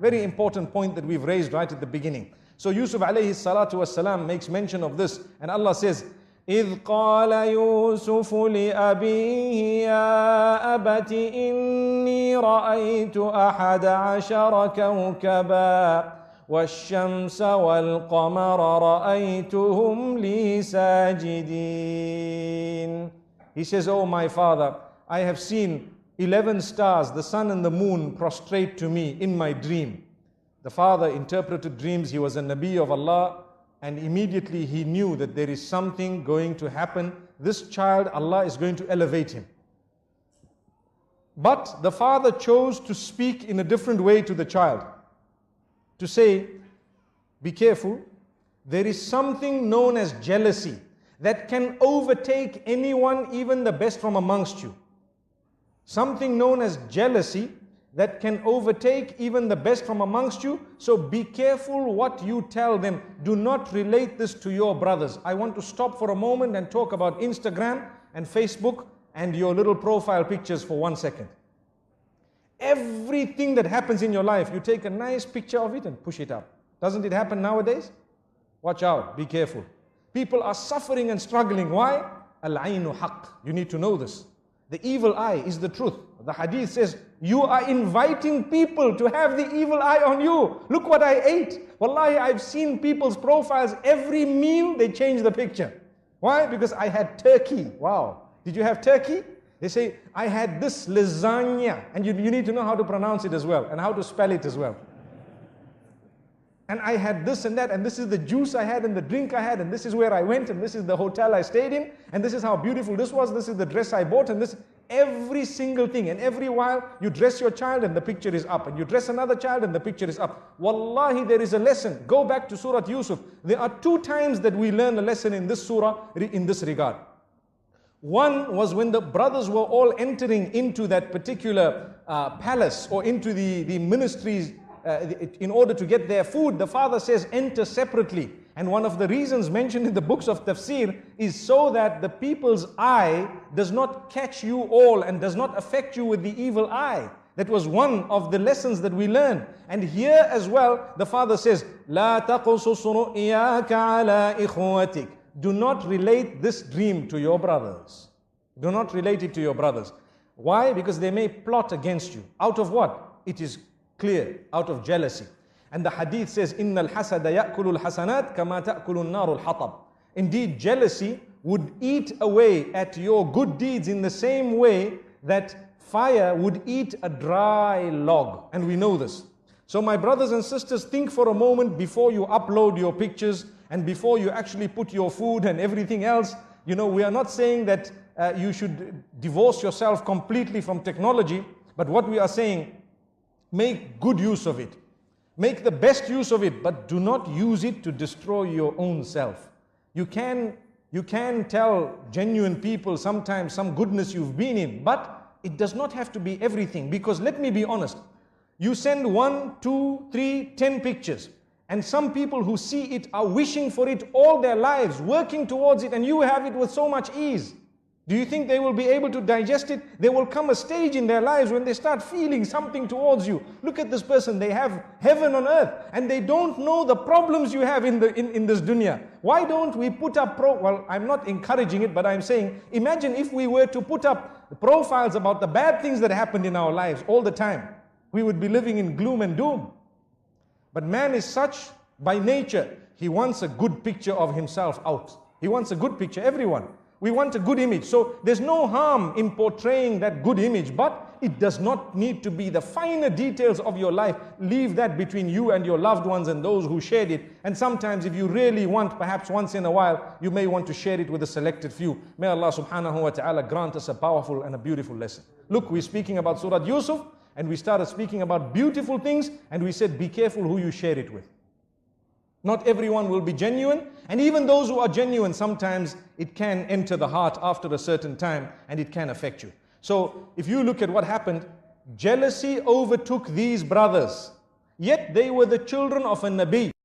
Very important point that we've raised right at the beginning. So Yusuf alayhi salatu wasalam makes mention of this, and Allah says, إِذْ قَالَ يُوسُفُ لِأَبِيهِ يَا أَبَتِ إِنِّي رَأَيْتُ أَحَدَ عَشَرَ كَوْكَبًا وَالشَّمْسَ وَالْقَمَرَ رَأَيْتُهُمْ لِي سَاجِدِينَ. He says, oh my father, I have seen 11 stars, the sun and the moon, prostrate to me in my dream. The father interpreted dreams. He was a Nabi of Allah, and immediately he knew that there is something going to happen. This child, Allah is going to elevate him. But the father chose to speak in a different way to the child, to say, be careful, there is something known as jealousy that can overtake anyone, even the best from amongst you. Something known as jealousy that can overtake even the best from amongst you. So be careful what you tell them. Do not relate this to your brothers. I want to stop for a moment and talk about Instagram and Facebook and your little profile pictures for 1 second. Everything that happens in your life, you take a nice picture of it and push it up. Doesn't it happen nowadays? Watch out, be careful. People are suffering and struggling. Why? Al-aynu haqq. You need to know this. The evil eye is the truth. The hadith says, you are inviting people to have the evil eye on you. Look what I ate. Wallahi, I've seen people's profiles. Every meal, they change the picture. Why? Because I had turkey. Wow. Did you have turkey? They say, I had this lasagna. And you need to know how to pronounce it as well, and how to spell it as well. And I had this and that, and this is the juice I had, and the drink I had, and this is where I went, and this is the hotel I stayed in, and this is how beautiful this was, this is the dress I bought, and this, every single thing. And every while, you dress your child and the picture is up, and you dress another child and the picture is up. Wallahi, there is a lesson. Go back to Surah Yusuf. There are 2 times that we learn a lesson in this surah in this regard. One was when the brothers were all entering into that particular palace or into the ministries in order to get their food. The father says, enter separately. And one of the reasons mentioned in the books of tafsir is so that the people's eye does not catch you all and does not affect you with the evil eye. That was one of the lessons that we learned. And here as well, the father says, لا تقصص رؤياك على إخوتك. Do not relate this dream to your brothers. Do not relate it to your brothers. Why? Because they may plot against you. Out of what? It is clear, out of jealousy. And the hadith says, إِنَّ الْحَسَدَ يَأْكُلُ الْحَسَنَاتِ كَمَا تَأْكُلُ النَّارُ الْحَطَبِ. Indeed, jealousy would eat away at your good deeds in the same way that fire would eat a dry log. And we know this. So my brothers and sisters, think for a moment before you upload your pictures and before you actually put your food and everything else. You know, we are not saying that you should divorce yourself completely from technology, but what we are saying, make good use of it. Make the best use of it, but do not use it to destroy your own self. You can tell genuine people sometimes some goodness you've been in, but it does not have to be everything. Because let me be honest, you send 1, 2, 3, 10 pictures, and some people who see it are wishing for it all their lives, working towards it, and you have it with so much ease. Do you think they will be able to digest it? There will come a stage in their lives when they start feeling something towards you. Look at this person, they have heaven on earth, and they don't know the problems you have in this dunya. Why don't we put up, well, I'm not encouraging it, but I'm saying, imagine if we were to put up profiles about the bad things that happened in our lives all the time. We would be living in gloom and doom. But man is such by nature, he wants a good picture of himself out. He wants a good picture, everyone. We want a good image. So there's no harm in portraying that good image, but it does not need to be the finer details of your life. Leave that between you and your loved ones and those who shared it. And sometimes if you really want, perhaps once in a while, you may want to share it with a selected few. May Allah subhanahu wa ta'ala grant us a powerful and a beautiful lesson. Look, we're speaking about Surah Yusuf, and we started speaking about beautiful things, and we said, be careful who you share it with. Not everyone will be genuine, and even those who are genuine, sometimes it can enter the heart after a certain time, and it can affect you. So, if you look at what happened, jealousy overtook these brothers, yet they were the children of a Nabi.